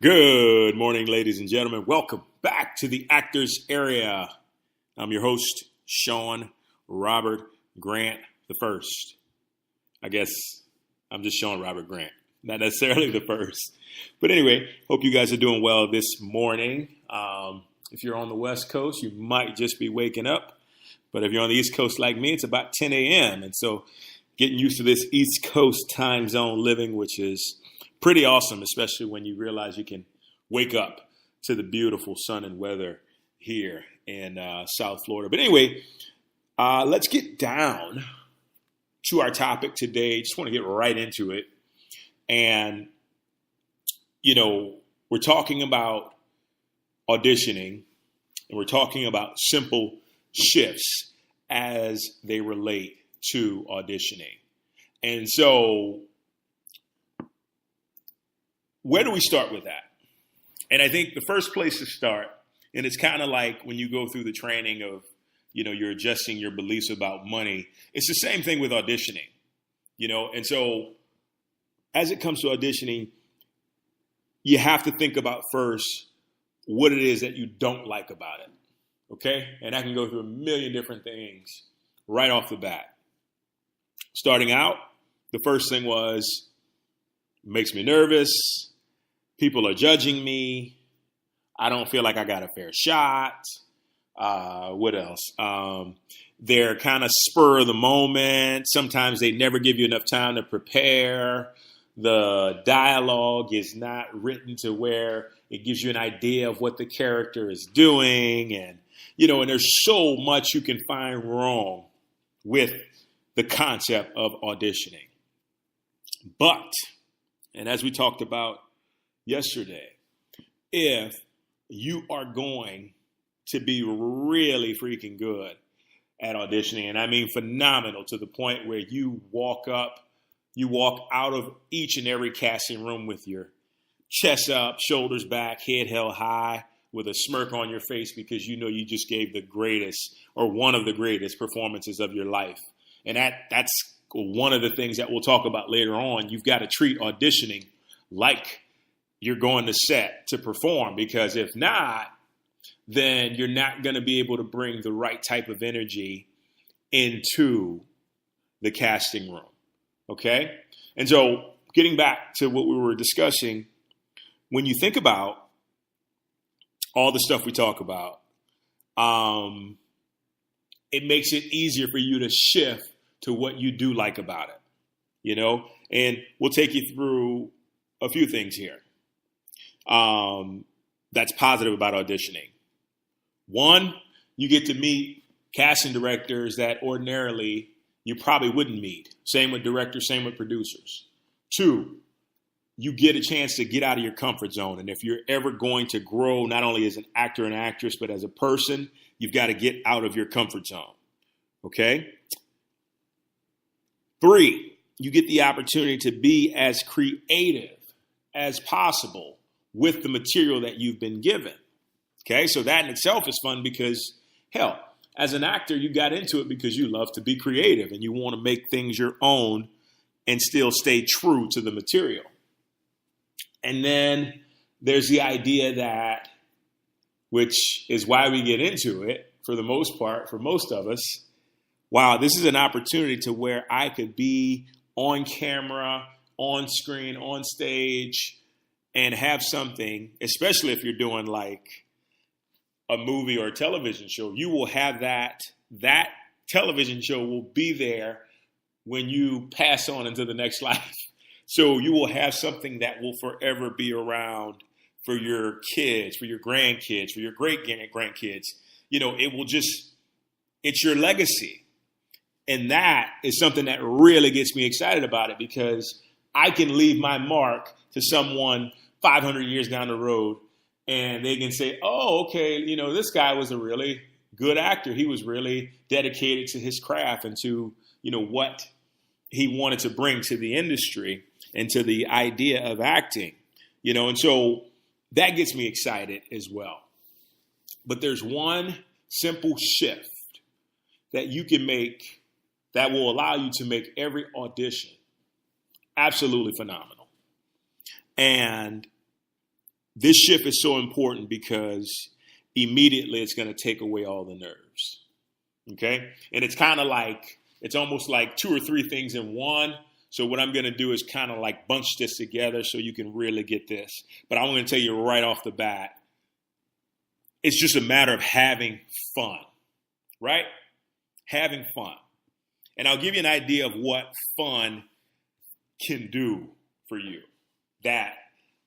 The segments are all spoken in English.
Good morning, ladies and gentlemen. Welcome back to the Actors Area. I'm your host, Sean Robert Grant the First. I guess I'm just Sean Robert Grant, not necessarily the first. But anyway, hope you guys are doing well this morning. If you're on the West Coast, you might just be waking up. But if you're on the East Coast like me, it's about 10 a.m. And so getting used to this East Coast time zone living, which is pretty awesome, especially when you realize you can wake up to the beautiful sun and weather here in South Florida. But anyway, let's get down to our topic today. Just want to get right into it. And, we're talking about auditioning, and we're talking about simple shifts as they relate to auditioning. And so where do we start with that? And I think the first place to start, and it's kind of like when you go through the training of, you're adjusting your beliefs about money. It's the same thing with auditioning, and so as it comes to auditioning, you have to think about first what it is that you don't like about it. Okay. And I can go through a million different things right off the bat. Starting out, the first thing was, makes me nervous. People are judging me. I don't feel like I got a fair shot. What else? They're kind of spur of the moment. Sometimes they never give you enough time to prepare. The dialogue is not written to where it gives you an idea of what the character is doing. And, and there's so much you can find wrong with the concept of auditioning. But, and as we talked about yesterday, if you are going to be really freaking good at auditioning, and I mean phenomenal to the point where you walk out of each and every casting room with your chest up, shoulders back, head held high, with a smirk on your face because you just gave the greatest or one of the greatest performances of your life. And that's one of the things that we'll talk about later on. You've got to treat auditioning like you're going to set to perform, because if not, then you're not going to be able to bring the right type of energy into the casting room. Okay? And so getting back to what we were discussing, when you think about all the stuff we talk about, it makes it easier for you to shift to what you do like about it, and we'll take you through a few things here that's positive about auditioning. One, you get to meet casting directors that ordinarily you probably wouldn't meet. Same with directors, same with producers. Two, you get a chance to get out of your comfort zone. And if you're ever going to grow, not only as an actor and actress, but as a person, you've got to get out of your comfort zone. Okay? Three, you get the opportunity to be as creative as possible with the material that you've been given. Okay, so that in itself is fun because, hell, as an actor, you got into it because you love to be creative and you want to make things your own and still stay true to the material. And then there's the idea that, which is why we get into it for the most part, for most of us, wow, this is an opportunity to where I could be on camera, on screen, on stage, and have something, especially if you're doing like a movie or a television show, you will have that television show will be there when you pass on into the next life. So you will have something that will forever be around for your kids, for your grandkids, for your great-grandkids. It's your legacy. And that is something that really gets me excited about it, because I can leave my mark to someone 500 years down the road, and they can say, oh, okay, this guy was a really good actor. He was really dedicated to his craft and to, what he wanted to bring to the industry and to the idea of acting, and so that gets me excited as well. But there's one simple shift that you can make that will allow you to make every audition absolutely phenomenal. And this shift is so important because immediately it's going to take away all the nerves. Okay. And it's kind of like, it's almost like two or three things in one. So what I'm going to do is kind of like bunch this together so you can really get this. But I'm going to tell you right off the bat, it's just a matter of having fun, right? Having fun. And I'll give you an idea of what fun can do for you that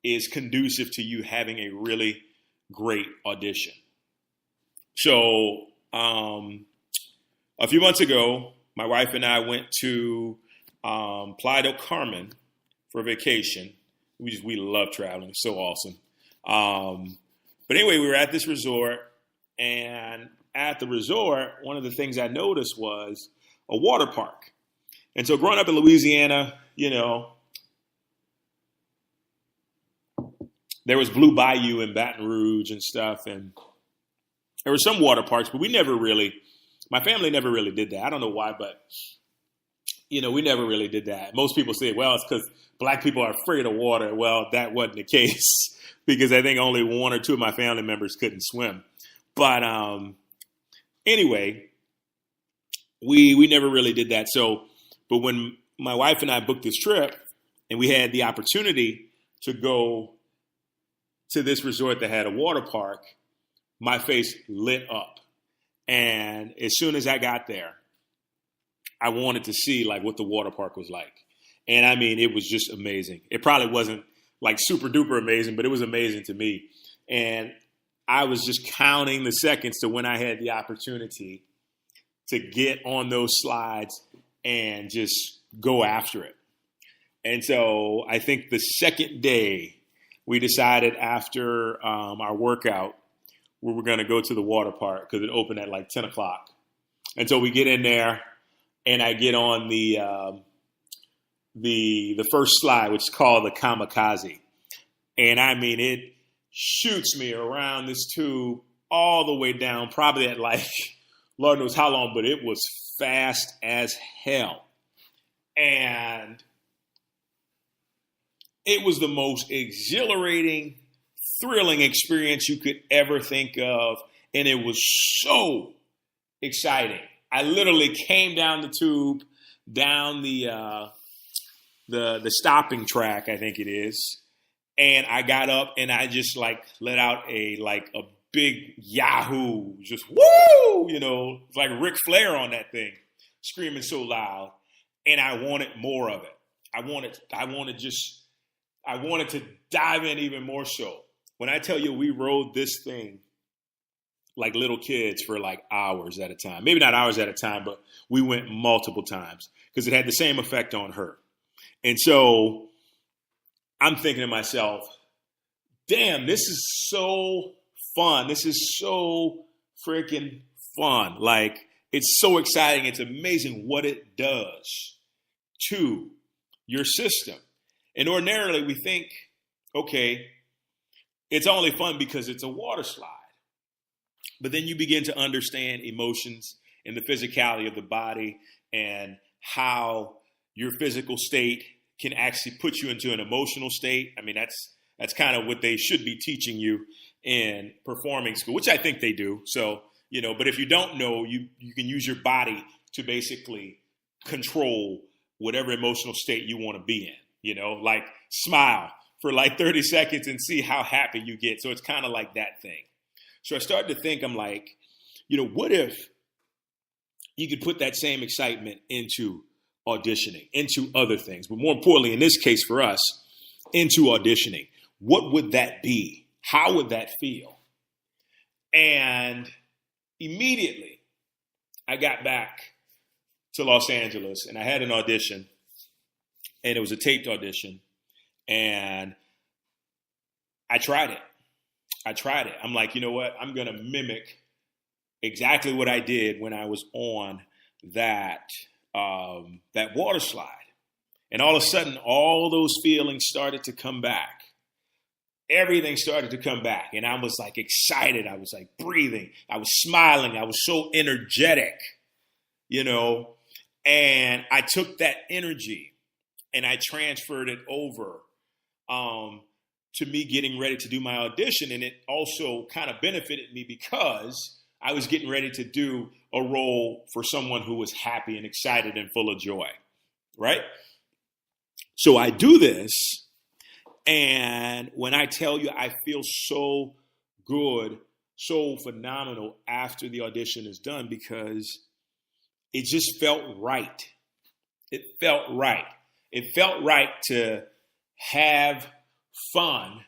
is conducive to you having a really great audition. So a few months ago, my wife and I went to Playa del Carmen for a vacation. We love traveling. It's so awesome. But anyway, we were at this resort, and at the resort, one of the things I noticed was a water park. And so growing up in Louisiana, you know, there was Blue Bayou in Baton Rouge and stuff, and there were some water parks, but my family never really did that. I don't know why, but, you know, we never really did that. Most people say, well, it's because black people are afraid of water. Well, that wasn't the case because I think only one or two of my family members couldn't swim. But anyway, we never really did that. So, but when my wife and I booked this trip and we had the opportunity to go to this resort that had a water park, my face lit up. And as soon as I got there, I wanted to see like what the water park was like. And I mean, it was just amazing. It probably wasn't like super duper amazing, but it was amazing to me. And I was just counting the seconds to when I had the opportunity to get on those slides and just go after it. And so I think the second day we decided after our workout, we were going to go to the water park because it opened at like 10 o'clock. And so we get in there and I get on the first slide, which is called the kamikaze. And I mean, it shoots me around this tube all the way down, probably at like, Lord knows how long, but it was fast as hell. And it was the most exhilarating, thrilling experience you could ever think of. And it was so exciting. I literally came down the tube, down the stopping track, I think it is. And I got up and I just like let out a big yahoo, just woo, you know, it's like Ric Flair on that thing, screaming so loud. And I wanted more of it. I wanted to dive in even more so. When I tell you we rode this thing like little kids for like hours at a time, maybe not hours at a time, but we went multiple times because it had the same effect on her. And so I'm thinking to myself, damn, this is so fun. This is so freaking fun. Like, it's so exciting. It's amazing what it does to your system. And ordinarily we think, okay, it's only fun because it's a water slide. But then you begin to understand emotions and the physicality of the body and how your physical state can actually put you into an emotional state. I mean, that's kind of what they should be teaching you in performing school, which I think they do. So, you know, but if you don't know, you can use your body to basically control whatever emotional state you want to be in, you know, like smile for like 30 seconds and see how happy you get. So it's kind of like that thing. So I started to think, I'm like, you know, what if you could put that same excitement into auditioning, into other things, but more importantly, in this case for us, into auditioning? What would that be? How would that feel? And immediately I got back to Los Angeles and I had an audition, and it was a taped audition, and I tried it. I'm like, you know what? I'm going to mimic exactly what I did when I was on that water slide. And all of a sudden, all those feelings started to come back. Everything started to come back. And I was like excited. I was like breathing. I was smiling. I was so energetic, you know. And I took that energy and I transferred it over to me getting ready to do my audition. And it also kind of benefited me because I was getting ready to do a role for someone who was happy and excited and full of joy, right? So I do this, and when I tell you I feel so good, so phenomenal after the audition is done, because it just felt right. It felt right. It felt right to have fun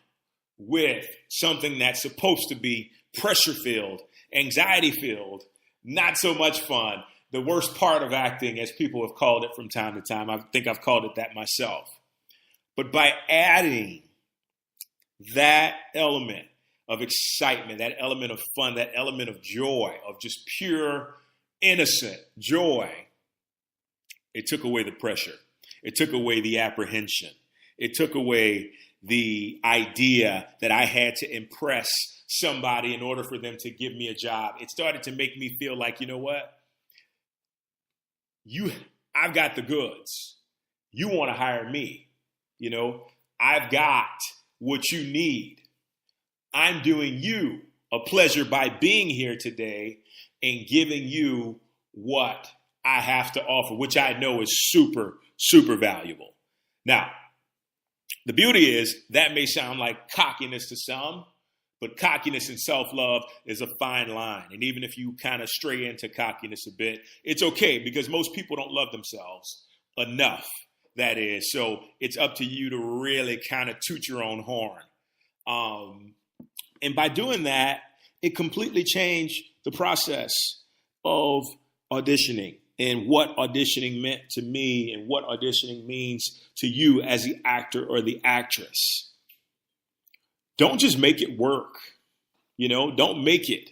with something that's supposed to be pressure-filled, anxiety-filled, not so much fun. The worst part of acting, as people have called it from time to time. I think I've called it that myself. But by adding that element of excitement, that element of fun, that element of joy, of just pure, innocent joy, it took away the pressure. It took away the apprehension. It took away the idea that I had to impress somebody in order for them to give me a job. It started to make me feel like, you know what? I've got the goods. You want to hire me. You know, I've got what you need. I'm doing you a pleasure by being here today and giving you what I have to offer, which I know is super, super valuable. Now, the beauty is that may sound like cockiness to some, but cockiness and self-love is a fine line. And even if you kind of stray into cockiness a bit, it's okay, because most people don't love themselves enough, that is. So it's up to you to really kind of toot your own horn. And by doing that, it completely changed the process of auditioning and what auditioning meant to me and what auditioning means to you as the actor or the actress. Don't just make it work. You know, don't make it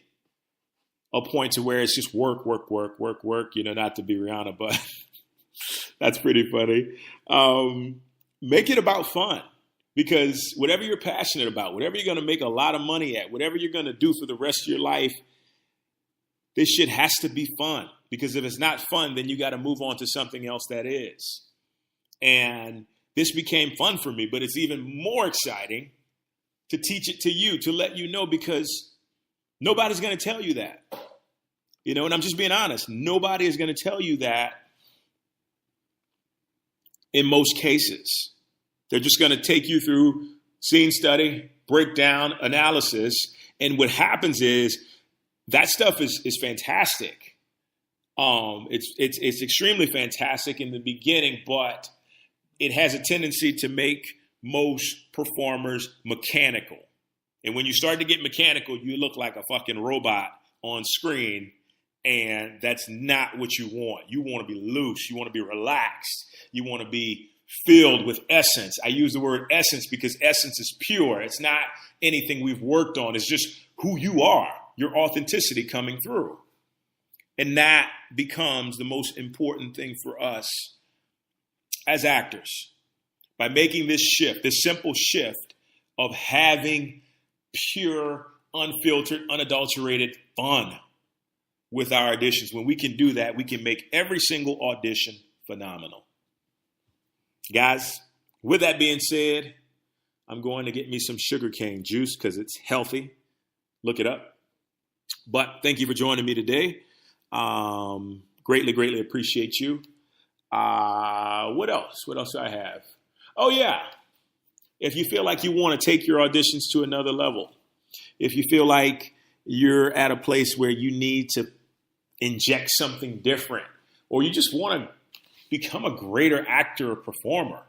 a point to where it's just work, you know, not to be Rihanna, but that's pretty funny. Make it about fun, because whatever you're passionate about, whatever you're going to make a lot of money at, whatever you're going to do for the rest of your life, this shit has to be fun, because if it's not fun, then you got to move on to something else that is. And this became fun for me, but it's even more exciting to teach it to you, to let you know, because nobody's going to tell you that. You know, and I'm just being honest. Nobody is going to tell you that in most cases. They're just going to take you through scene study, breakdown, analysis. And what happens is that stuff is fantastic. It's extremely fantastic in the beginning, but it has a tendency to make most performers mechanical. And when you start to get mechanical, you look like a fucking robot on screen. And that's not what you want. You want to be loose. You want to be relaxed. You want to be filled with essence. I use the word essence because essence is pure. It's not anything we've worked on. It's just who you are, your authenticity coming through. And that becomes the most important thing for us as actors. By making this shift, this simple shift of having pure, unfiltered, unadulterated fun with our auditions. When we can do that, we can make every single audition phenomenal. Guys, with that being said, I'm going to get me some sugarcane juice because it's healthy. Look it up. But thank you for joining me today. Greatly appreciate you. What else? What else do I have? Oh, yeah. If you feel like you want to take your auditions to another level, if you feel like you're at a place where you need to inject something different, or you just want to become a greater actor or performer,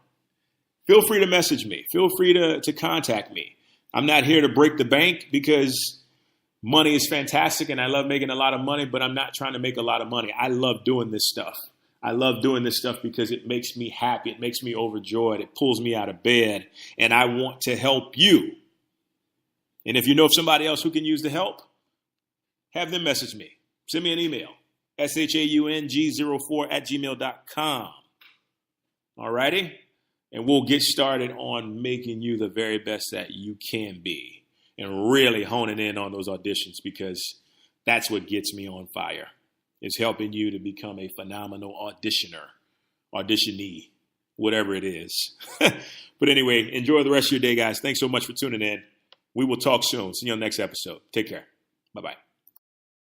feel free to message me. Feel free to contact me. I'm not here to break the bank, because money is fantastic and I love making a lot of money, but I'm not trying to make a lot of money. I love doing this stuff. I love doing this stuff because it makes me happy. It makes me overjoyed. It pulls me out of bed, and I want to help you. And if you know of somebody else who can use the help, have them message me. Send me an email, shaung04@gmail.com. All righty? And we'll get started on making you the very best that you can be and really honing in on those auditions, because that's what gets me on fire, is helping you to become a phenomenal auditionee. whatever it is. But anyway, enjoy the rest of your day, guys. Thanks so much for tuning in. We will talk soon. See you on the next episode. Take care. Bye-bye.